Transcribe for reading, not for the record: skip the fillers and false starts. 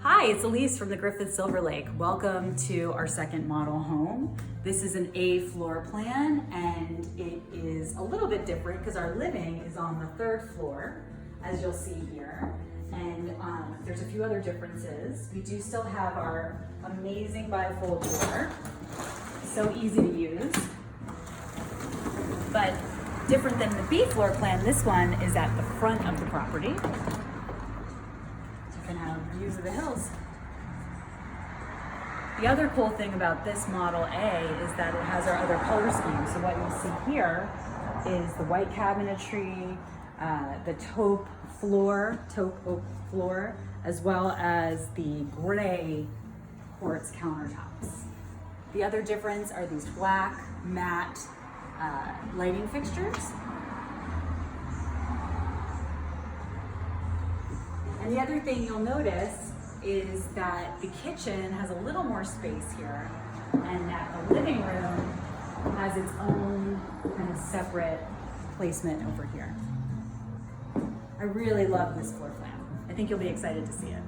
Hi, it's Elise from the Griffith Silver Lake. Welcome to our second model home. This is an A floor plan and it is a little bit different because our living is on the third floor, as you'll see here. And there's a few other differences. We do still have our amazing bifold door, so easy to use. But different than the B floor plan, this one is at the front of the property. You can have views of the hills. The other cool thing about this Model A is that it has our other color scheme. So what you'll see here is the white cabinetry, the taupe oak floor, as well as the gray quartz countertops. The other difference are these black matte lighting fixtures. And the other thing you'll notice is that the kitchen has a little more space here, and that the living room has its own kind of separate placement over here. I really love this floor plan. I think you'll be excited to see it.